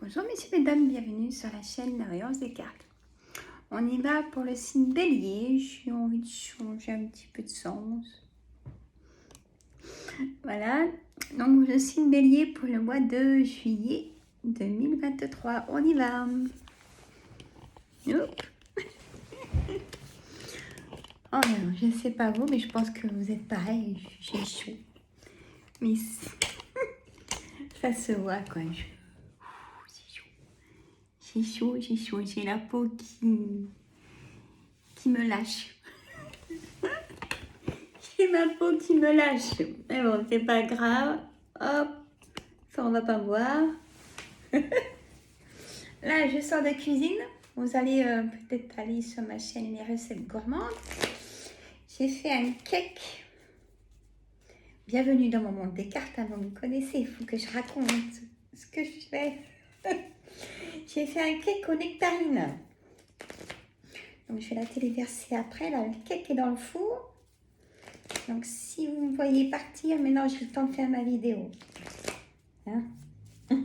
Bonjour messieurs, mesdames, bienvenue sur la chaîne La Voyance des cartes. On y va pour le signe Bélier. J'ai envie de changer un petit peu de sens. Voilà, donc le signe Bélier pour le mois de juillet 2023. On y va. Hop. Oh non, je ne sais pas vous, mais je pense que vous êtes pareil. J'ai chaud. Mais ça se voit quoi. J'ai chaud. J'ai la peau qui me lâche. J'ai ma peau qui me lâche. Mais bon, c'est pas grave. Hop, ça on va pas voir. Là, je sors de cuisine. Vous allez peut-être aller sur ma chaîne Les Recettes Gourmandes. J'ai fait un cake. Bienvenue dans mon monde des cartes. Vous me connaissez, il faut que je raconte ce que je fais. J'ai fait un cake aux nectarines. Donc, je vais la téléverser après. Là, le cake est dans le four. Donc, si vous me voyez partir, maintenant j'ai le temps de faire ma vidéo. Hein? Vous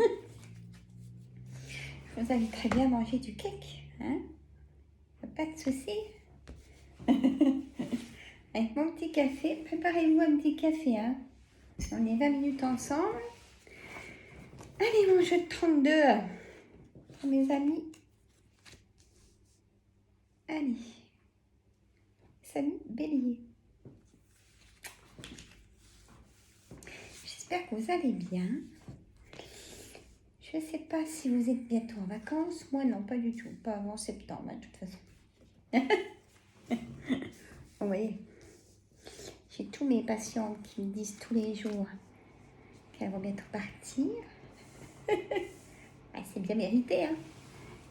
allez très bien manger du cake. Hein? Pas de souci. Avec mon petit café, préparez-vous un petit café. Hein? On est 20 minutes ensemble. Allez, mon jeu de 32. Pour mes amis. Allez. Les amis Bélier. J'espère que vous allez bien. Je ne sais pas si vous êtes bientôt en vacances. Moi, non, pas du tout. Pas avant septembre, de toute façon. Vous voyez, j'ai tous mes patientes qui me disent tous les jours qu'elles vont bientôt partir. Ah, c'est bien mérité, hein.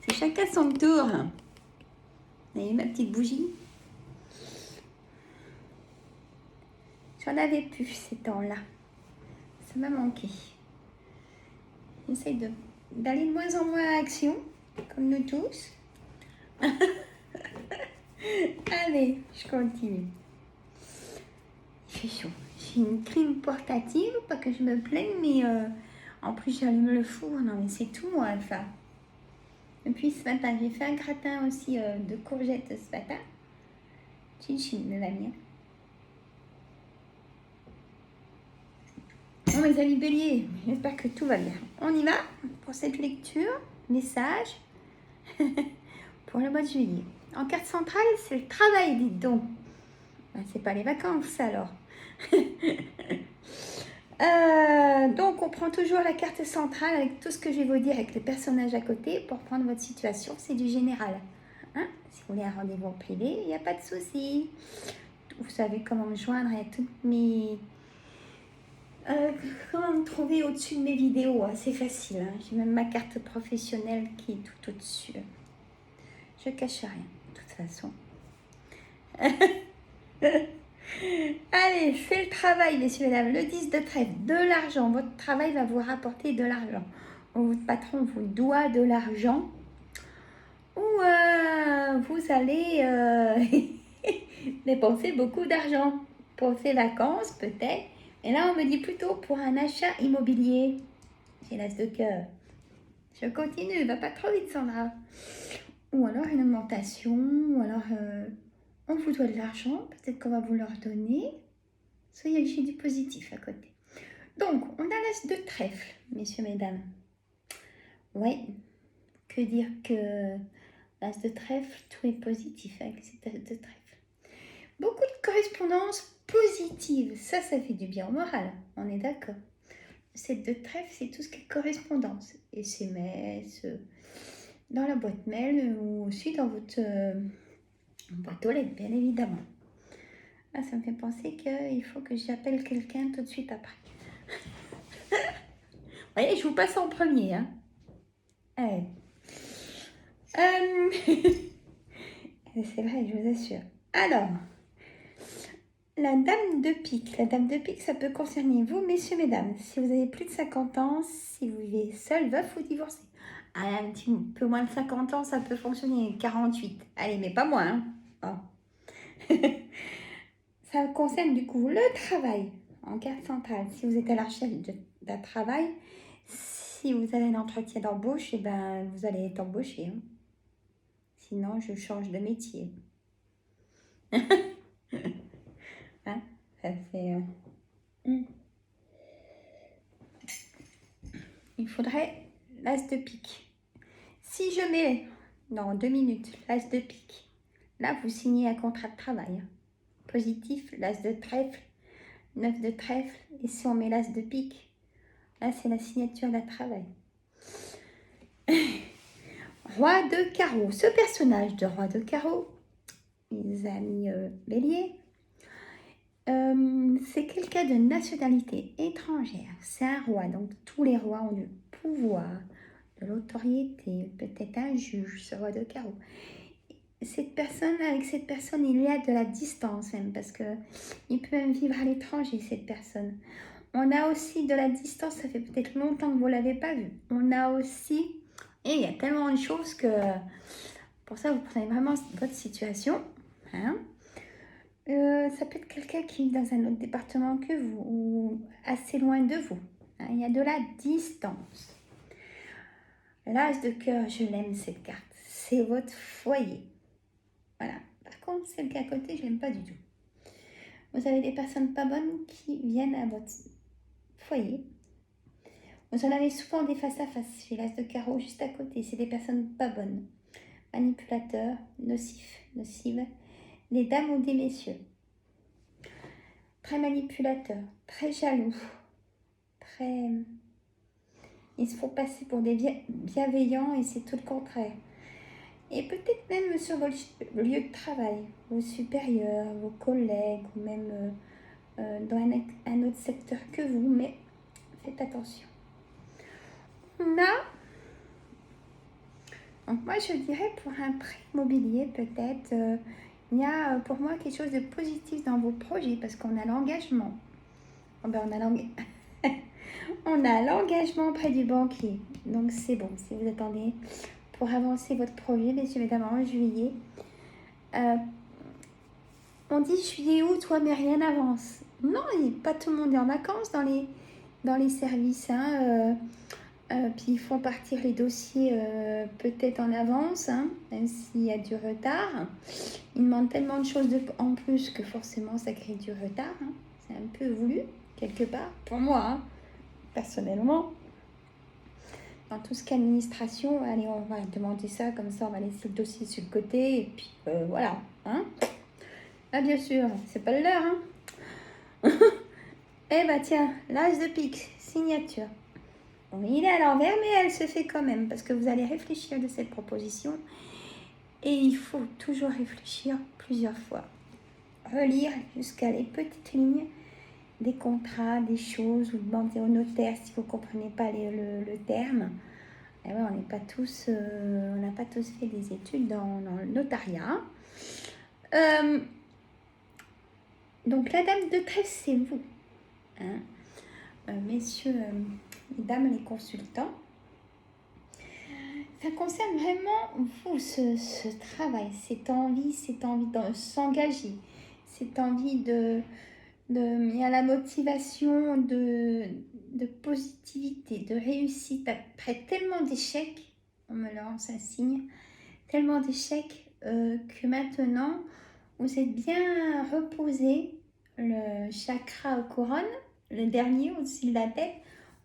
C'est chacun son tour. Vous voyez ma petite bougie? J'en avais plus ces temps-là. Ça m'a manqué. J'essaye d'aller de moins en moins à l'action, comme nous tous. Allez, je continue. Il fait chaud. J'ai une clim portative, pas que je me plaigne, mais en plus j'allume le four. Non mais c'est tout moi, ça. Et puis ce matin, j'ai fait un gratin aussi de courgettes ce matin. Chin mes amis. Bon mes amis béliers, j'espère que tout va bien. On y va pour cette lecture, message pour le mois de juillet. En carte centrale, c'est le travail, dites donc. Ben, c'est pas les vacances alors. Donc on prend toujours la carte centrale avec tout ce que je vais vous dire avec les personnages à côté pour prendre votre situation. C'est du général. Hein? Si vous voulez un rendez-vous en privé, il n'y a pas de souci. Vous savez comment me joindre à toutes mes... comment me trouver au-dessus de mes vidéos. Hein? C'est facile. Hein? J'ai même ma carte professionnelle qui est tout au-dessus. Je cache rien, de toute façon. Allez, fais le travail, messieurs et mesdames. Le 10 de trèfle, de l'argent. Votre travail va vous rapporter de l'argent. Votre patron vous doit de l'argent. Ou vous allez dépenser beaucoup d'argent pour ces vacances, peut-être. Et là, on me dit plutôt pour un achat immobilier. J'ai l'as de cœur. Je continue, va pas trop vite, Sandra. Ou alors une augmentation, ou alors on vous doit de l'argent, peut-être qu'on va vous le redonner. Soyez j'ai du positif à côté. Donc, on a l'as de trèfle, messieurs, mesdames. Ouais, que dire que l'as de trèfle, tout est positif avec cet as de trèfle. Beaucoup de correspondances positives, ça fait du bien au moral, on est d'accord. Cette de trèfle, c'est tout ce qui est correspondance, SMS, dans la boîte mail ou aussi dans votre boîte aux lettres, bien évidemment. Ah, ça me fait penser qu'il faut que j'appelle quelqu'un tout de suite après. Vous voyez, je vous passe en premier. Hein. Allez. C'est vrai, je vous assure. Alors, la dame de pique. La dame de pique, ça peut concerner vous, messieurs, mesdames. Si vous avez plus de 50 ans, si vous vivez seul, veuf ou divorcé. Allez, un petit peu moins de 50 ans, ça peut fonctionner. 48. Allez, mais pas moins. Hein. Oh. Ça concerne du coup le travail en carte centrale. Si vous êtes à la recherche d'un travail, si vous avez un entretien d'embauche, eh ben, vous allez être embauché. Hein. Sinon, je change de métier. Hein, ça fait, Il faudrait l'as de pique. Si je mets dans 2 minutes l'as de pique, là, vous signez un contrat de travail. Hein. Positif, l'as de trèfle, 9 de trèfle. Et si on met l'as de pique, là, c'est la signature d'un travail. Roi de carreau. Ce personnage de roi de carreau, les amis bélier, c'est quelqu'un de nationalité étrangère. C'est un roi, donc tous les rois ont du pouvoir, de l'autorité, peut-être un juge, ce roi de carreau. Avec cette personne, il y a de la distance même, parce que il peut même vivre à l'étranger, cette personne. On a aussi de la distance, ça fait peut-être longtemps que vous ne l'avez pas vu. On a aussi, et il y a tellement de choses que, pour ça, vous prenez vraiment votre situation. Hein. Ça peut être quelqu'un qui vit dans un autre département que vous, ou assez loin de vous. Hein. Il y a de la distance. L'as de cœur, je l'aime cette carte. C'est votre foyer. Voilà. Par contre, celle qui est à côté, je l'aime pas du tout. Vous avez des personnes pas bonnes qui viennent à votre foyer. Vous en avez souvent des face à face. J'ai l'as de carreau juste à côté. C'est des personnes pas bonnes. Manipulateurs, nocifs, nocives. Des dames ou des messieurs. Très manipulateurs, très jaloux. Très... Ils se font passer pour des bienveillants et c'est tout le contraire. Et peut-être même sur vos lieux de travail, vos supérieurs, vos collègues, ou même dans un autre secteur que vous, mais faites attention. On a, donc moi je dirais pour un prêt immobilier peut-être, il y a pour moi quelque chose de positif dans vos projets parce qu'on a l'engagement. Oh ben on a l'engagement auprès du banquier, donc c'est bon si vous attendez pour avancer votre projet, bien évidemment en juillet. On dit juillet, août, toi, mais rien n'avance. Non, pas tout le monde est en vacances dans les services. Hein, puis ils font partir les dossiers peut-être en avance, hein, même s'il y a du retard. Ils demandent tellement de choses en plus que forcément ça crée du retard. Hein. C'est un peu voulu, quelque part, pour moi, hein, personnellement. Dans tout ce qui est administration, allez, on va demander ça, comme ça on va laisser le dossier sur le côté, et puis voilà. Hein. Ah bien sûr, c'est pas l'heure. Hein. Eh bah tiens, l'as de pique, signature. Bon, il est à l'envers, mais elle se fait quand même, parce que vous allez réfléchir de cette proposition. Et il faut toujours réfléchir plusieurs fois. Relire jusqu'à les petites lignes des contrats, des choses, ou demander au notaire si vous ne comprenez pas le terme. Et ouais, on n'est pas tous, on n'a pas tous fait des études dans le notariat. Donc la dame de trèfle, c'est vous. Hein. Messieurs, mesdames les consultants. Ça concerne vraiment vous, ce travail, cette envie de s'engager, cette envie il y a la motivation de positivité, de réussite. Après tellement d'échecs, on me lance un signe, tellement d'échecs que maintenant, vous êtes bien reposé, le chakra couronne, le dernier au-dessus de la tête,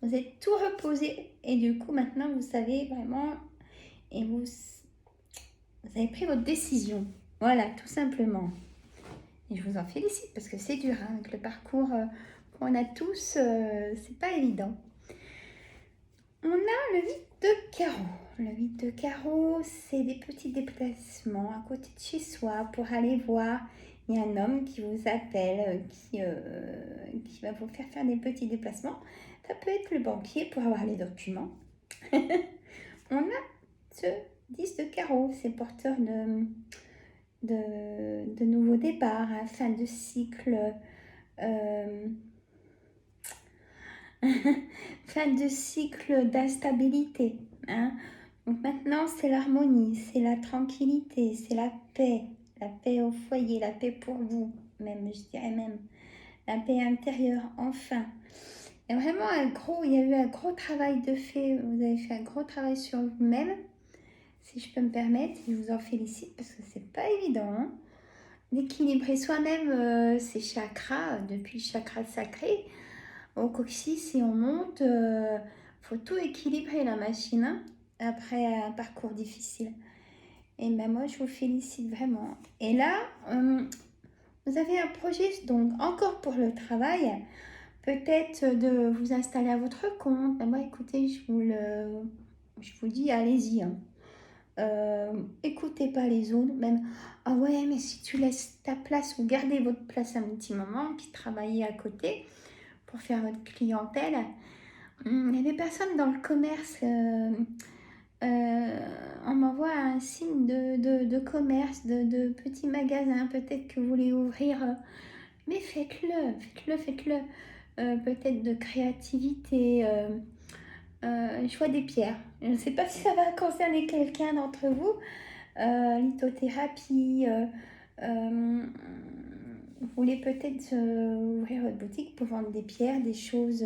vous êtes tout reposé et du coup maintenant vous savez vraiment et vous avez pris votre décision. Voilà, tout simplement. Et je vous en félicite parce que c'est dur, hein, avec le parcours qu'on a tous, c'est pas évident. On a le 8 de carreau. Le 8 de carreau, c'est des petits déplacements à côté de chez soi pour aller voir. Il y a un homme qui vous appelle, qui va vous faire des petits déplacements. Ça peut être le banquier pour avoir les documents. On a ce 10 de carreau, c'est porteur de nouveaux départs, hein, fin de cycle, fin de cycle d'instabilité. Hein. Donc maintenant, c'est l'harmonie, c'est la tranquillité, c'est la paix au foyer, la paix pour vous, même, je dirais même, la paix intérieure, enfin. Il y a vraiment il y a eu un gros travail de fait. Vous avez fait un gros travail sur vous-même, si je peux me permettre. Je vous en félicite parce que c'est pas évident, hein, d'équilibrer soi-même ses chakras, depuis le chakra sacré au coccyx et on monte. Faut tout équilibrer la machine, hein, après un parcours difficile. Et ben moi, je vous félicite vraiment. Et là, vous avez un projet, donc encore pour le travail, peut-être de vous installer à votre compte. Ben moi, écoutez, je vous dis, allez-y, hein. Écoutez pas les autres, même, ah ouais, mais si tu laisses ta place ou gardez votre place un petit moment, puis travaillez à côté pour faire votre clientèle. Il y a des personnes dans le commerce, on m'envoie un signe de commerce, de petits magasins, peut-être que vous voulez ouvrir, mais faites-le. Peut-être de créativité. Je vois des pierres. Je ne sais pas si ça va concerner quelqu'un d'entre vous. Lithothérapie. Vous voulez peut-être ouvrir votre boutique pour vendre des pierres, des choses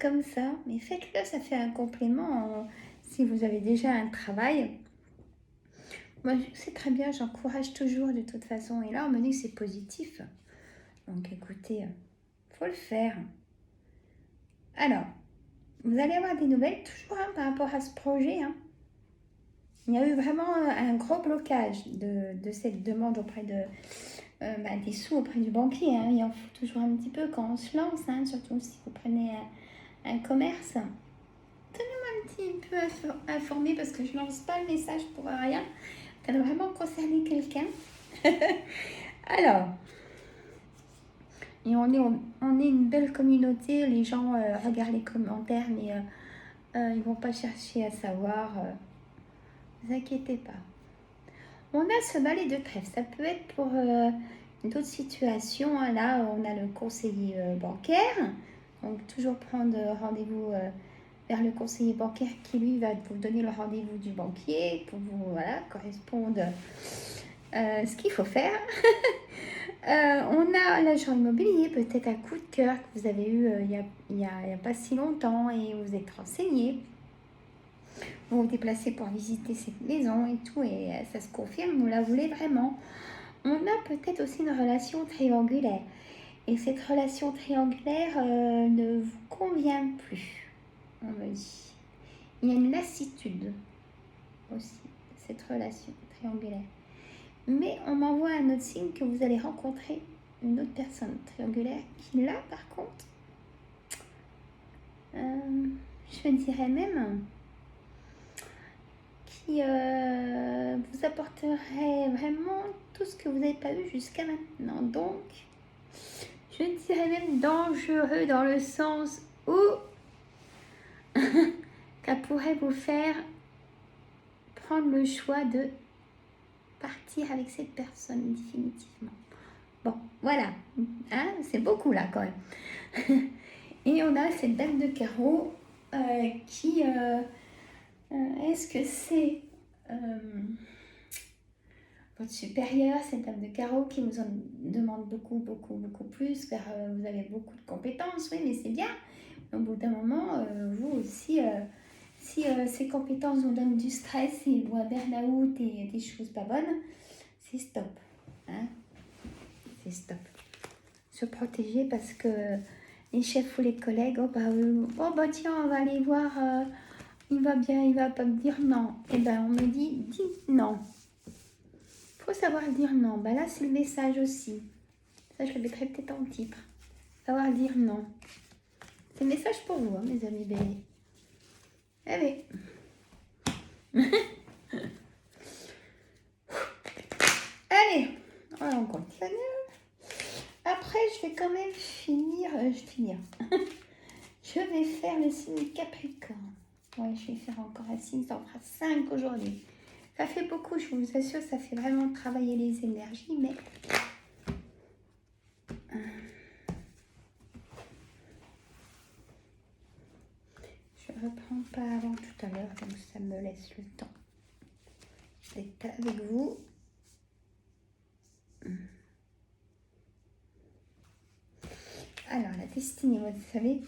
comme ça. Mais faites-le, ça fait un complément si vous avez déjà un travail. Moi, c'est très bien, j'encourage toujours de toute façon. Et là, on me dit que c'est positif. Donc écoutez, faut le faire. Alors, vous allez avoir des nouvelles toujours, hein, par rapport à ce projet, hein. Il y a eu vraiment un gros blocage de cette demande auprès des sous auprès du banquier, hein. Il en faut toujours un petit peu quand on se lance, hein, surtout si vous prenez un commerce. Tenez-moi un petit peu informé parce que je ne lance pas le message pour rien. Ça doit vraiment concerner quelqu'un. Alors, et on est une belle communauté. Les gens regardent les commentaires, mais ils vont pas chercher à savoir. Ne vous inquiétez pas. On a ce balai de trèfle. Ça peut être pour d'autres situations, hein. Là, on a le conseiller bancaire. Donc, toujours prendre rendez-vous vers le conseiller bancaire qui, lui, va vous donner le rendez-vous du banquier pour vous correspondre ce qu'il faut faire. On a l'agent immobilier, peut-être un coup de cœur que vous avez eu il y a pas si longtemps et vous êtes renseigné. Vous vous déplacez pour visiter cette maison et tout, et ça se confirme, vous la voulez vraiment. On a peut-être aussi une relation triangulaire. Et cette relation triangulaire ne vous convient plus, on me dit. Il y a une lassitude aussi, cette relation triangulaire. Mais on m'envoie un autre signe que vous allez rencontrer une autre personne triangulaire qui, là, par contre, je dirais même, qui vous apporterait vraiment tout ce que vous n'avez pas eu jusqu'à maintenant. Donc, je dirais même dangereux dans le sens où ça pourrait vous faire prendre le choix de partir avec cette personne définitivement. Bon, voilà, hein, c'est beaucoup là quand même. Et on a cette dame de carreau qui... est-ce que c'est votre supérieur, cette dame de carreau qui vous en demande beaucoup plus, car vous avez beaucoup de compétences, oui, mais c'est bien. Au bout d'un moment, vous aussi, si ces compétences vous donnent du stress ou un burn-out et des choses pas bonnes, c'est stop, hein, c'est stop. Se protéger parce que les chefs ou les collègues, oh bah tiens, on va aller voir, il va bien, il va pas me dire non. Et ben on me dit non. Faut savoir dire non. Bah là c'est le message aussi. Ça je le mettrai peut-être en titre. Savoir dire non. C'est le message pour vous, hein, mes amis bénis. Allez. Allez, on continue. Après, je vais quand même finir. Je vais faire le signe Capricorne. Ouais, je vais faire encore un signe, ça en fera 5 aujourd'hui. Ça fait beaucoup, je vous assure, ça fait vraiment travailler les énergies, mais... Je reprends pas avant tout à l'heure, donc ça me laisse le temps d'être avec vous. Alors, la destinée, vous savez,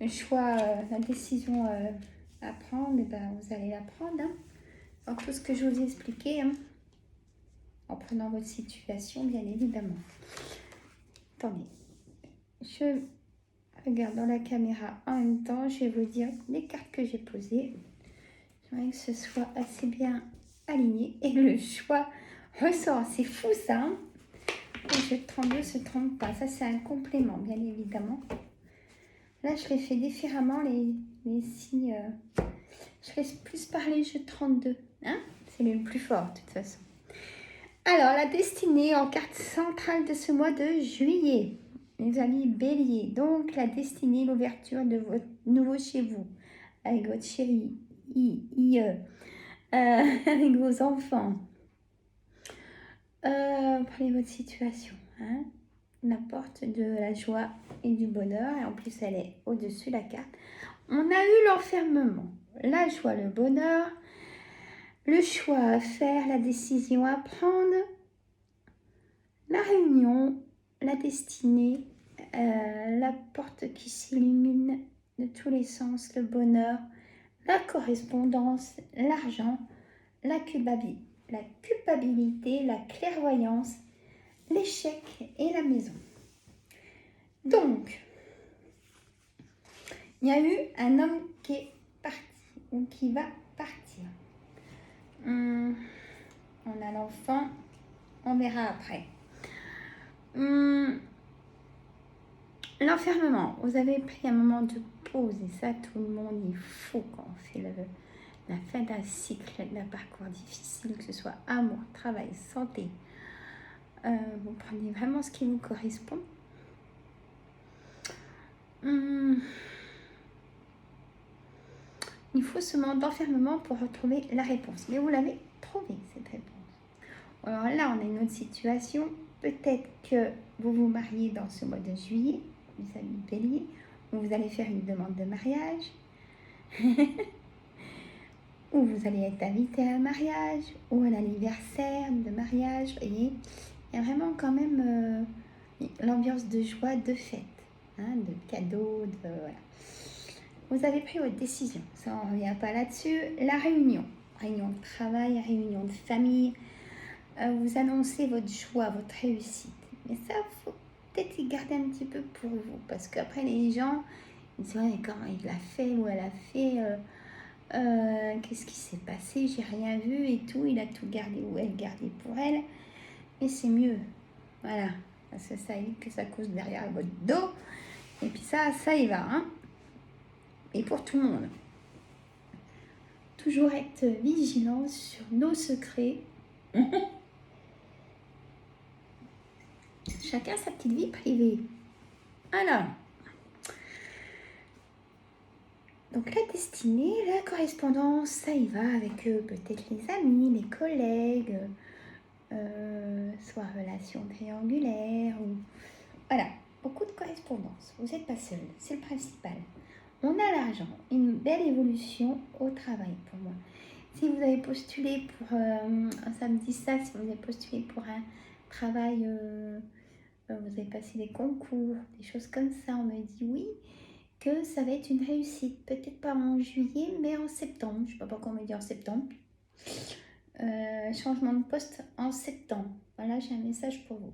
le choix, la décision à prendre, eh ben, vous allez la prendre. Hein, dans tout ce que je vous ai expliqué, hein, en prenant votre situation, bien évidemment. Attendez, je regarde dans la caméra en même temps, je vais vous dire les cartes que j'ai posées. J'aimerais que ce soit assez bien aligné et le choix ressort. C'est fou ça, hein. Le jeu de 32 ne se trompe pas. Ça, c'est un complément, bien évidemment. Là, je les fais différemment, les signes. Je laisse plus parler le jeu de 32. Hein, c'est le plus fort, de toute façon. Alors, la destinée en carte centrale de ce mois de juillet. Les amis bélier. Donc, la destinée, l'ouverture de votre nouveau chez vous. Avec votre chérie, avec vos enfants. Prenez votre situation. Hein, la porte de la joie et du bonheur. Et en plus, elle est au-dessus de la carte. On a eu l'enfermement, la joie, le bonheur, le choix à faire, la décision à prendre, la réunion, la destinée, la porte qui s'illumine de tous les sens, le bonheur, la correspondance, l'argent, la culpabilité, la clairvoyance, l'échec et la maison. Donc, il y a eu un homme qui est parti ou qui va partir. On a l'enfant, on verra après. L'enfermement, vous avez pris un moment de pause et ça, tout le monde il faut quand on fait la fin d'un cycle, d'un parcours difficile, que ce soit amour, travail, santé. Vous prenez vraiment ce qui vous correspond. Il faut ce moment d'enfermement pour retrouver la réponse. Mais vous l'avez trouvé, cette réponse. Alors là, on a une autre situation. Peut-être que vous vous mariez dans ce mois de juillet, les amis béliers, où vous allez faire une demande de mariage, ou vous allez être invité à un mariage, ou à l'anniversaire de mariage. Vous voyez, il y a vraiment quand même l'ambiance de joie, de fête, hein, de cadeaux, de... Voilà. Vous avez pris votre décision, ça on ne revient pas là-dessus. La réunion de travail, réunion de famille, vous annoncez votre joie, votre réussite. Mais ça, il faut peut-être y garder un petit peu pour vous, parce qu'après les gens, ils disent ouais, comment il l'a fait ou elle a fait, qu'est-ce qui s'est passé, j'ai rien vu et tout, il a tout gardé ou elle gardé pour elle. Et c'est mieux, voilà, parce que ça évite que ça cause derrière votre dos. Et puis ça y va, hein. Et pour tout le monde. Toujours être vigilant sur nos secrets. Chacun sa petite vie privée. Alors, donc la destinée, la correspondance, ça y va avec peut-être les amis, les collègues, soit relation triangulaire, ou... Voilà, beaucoup de correspondance. Vous n'êtes pas seul, c'est le principal. On a l'argent, une belle évolution au travail pour moi. Si vous avez postulé pour, ça me dit ça, si vous avez postulé pour un travail, vous avez passé des concours, des choses comme ça, on me dit oui, que ça va être une réussite. Peut-être pas en juillet, mais en septembre. Je ne sais pas pourquoi on me dit en septembre. Changement de poste en septembre. Voilà, j'ai un message pour vous.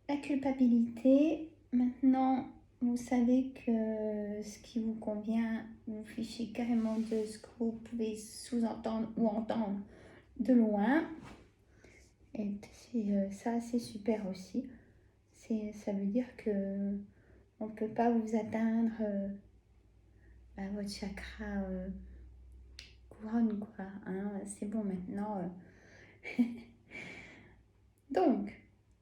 La culpabilité, maintenant... Vous savez que ce qui vous convient, vous fichez carrément de ce que vous pouvez sous-entendre ou entendre de loin. Et ça, c'est super aussi. Ça veut dire que on ne peut pas vous atteindre votre chakra couronne, quoi. Hein, c'est bon maintenant. Donc,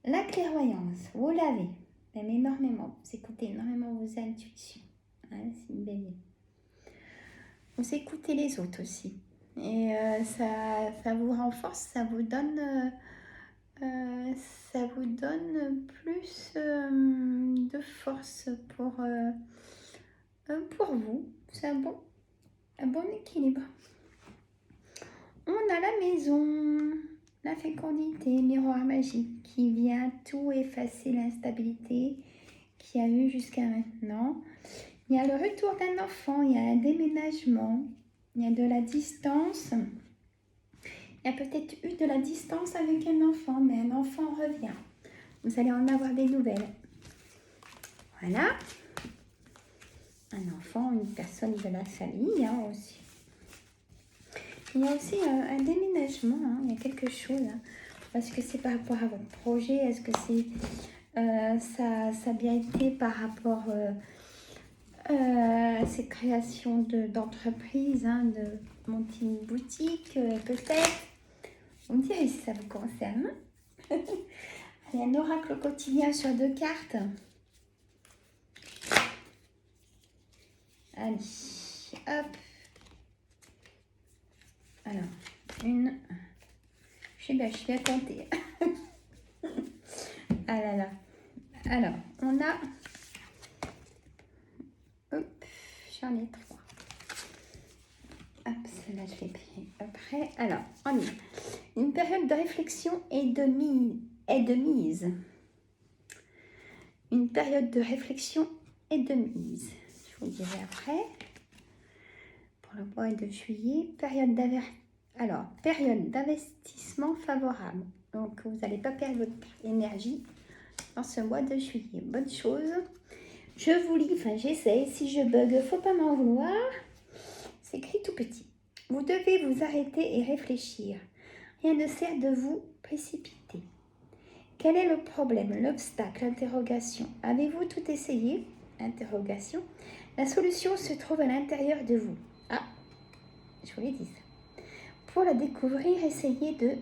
la clairvoyance, vous l'avez. Même énormément, vous écoutez énormément vos intuitions, hein, c'est une bélier. Vous écoutez les autres aussi, et ça vous renforce, ça vous donne plus de force pour vous. C'est un bon équilibre. On a la la fécondité, miroir magique qui vient tout effacer l'instabilité qu'il y a eu jusqu'à maintenant. Il y a le retour d'un enfant, il y a un déménagement, il y a de la distance. Il y a peut-être eu de la distance avec un enfant, mais un enfant revient. Vous allez en avoir des nouvelles. Voilà. Un enfant, une personne de la famille aussi. Il y a aussi un déménagement, il y a quelque chose. Est-ce que c'est par rapport à votre projet? Est-ce que c'est ça a bien été par rapport à ces créations d'entreprises, de monter une boutique, peut-être? Vous me direz si ça vous concerne. Il y a un oracle quotidien sur 2 cartes. Allez, hop. Alors, une. Je suis bien comptée. Ah là là. Alors, on a. Hop, j'en ai 3. Hop, celle-là, je l'ai pris après. Alors, on y va. Une période de réflexion et de mise. Une période de réflexion et de mise. Je vous dirai après. Pour le mois de juillet, période d'investissement favorable. Donc, vous n'allez pas perdre votre énergie dans ce mois de juillet. Bonne chose. Je vous lis, j'essaie. Si je bug, faut pas m'en vouloir. C'est écrit tout petit. Vous devez vous arrêter et réfléchir. Rien ne sert de vous précipiter. Quel est le problème, l'obstacle, l'interrogation? Avez-vous tout essayé? Interrogation. La solution se trouve à l'intérieur de vous. Ah, je vous l'ai dit ça. Pour la découvrir, essayez de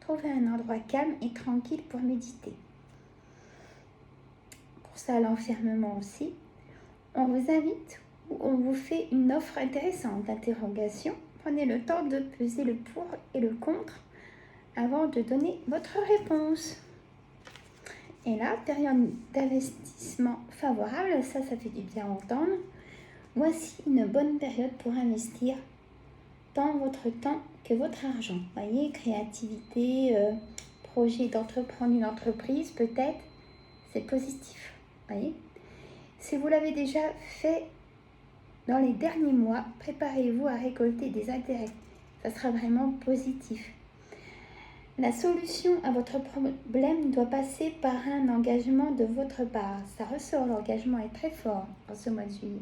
trouver un endroit calme et tranquille pour méditer. Pour ça, l'enfermement aussi. On vous invite ou on vous fait une offre intéressante d'interrogation. Prenez le temps de peser le pour et le contre avant de donner votre réponse. Et là, période d'investissement favorable, ça fait du bien à entendre. Voici une bonne période pour investir tant votre temps que votre argent. Vous voyez, créativité, projet d'entreprendre une entreprise, peut-être, c'est positif. Voyez, si vous l'avez déjà fait dans les derniers mois, préparez-vous à récolter des intérêts. Ça sera vraiment positif. La solution à votre problème doit passer par un engagement de votre part. Ça ressort, l'engagement est très fort en ce mois de juillet.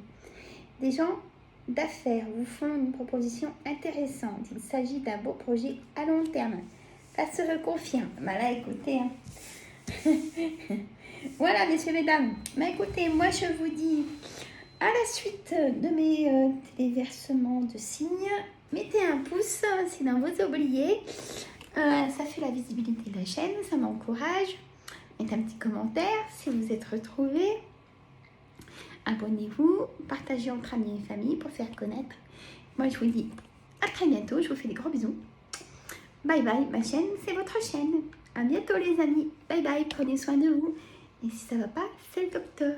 Des gens d'affaires vous font une proposition intéressante. Il s'agit d'un beau projet à long terme. Ça se reconfirme. Là, écoutez. Voilà, messieurs, mesdames. Écoutez, moi, je vous dis à la suite de mes téléversements de signes. Mettez un pouce si dans vous oubliez. Ça fait la visibilité de la chaîne, ça m'encourage. Mettez un petit commentaire si vous êtes retrouvés. Abonnez-vous, partagez entre amis et famille pour faire connaître. Moi, je vous dis à très bientôt. Je vous fais des gros bisous. Bye bye, ma chaîne, c'est votre chaîne. À bientôt, les amis. Bye bye, prenez soin de vous. Et si ça va pas, c'est le docteur.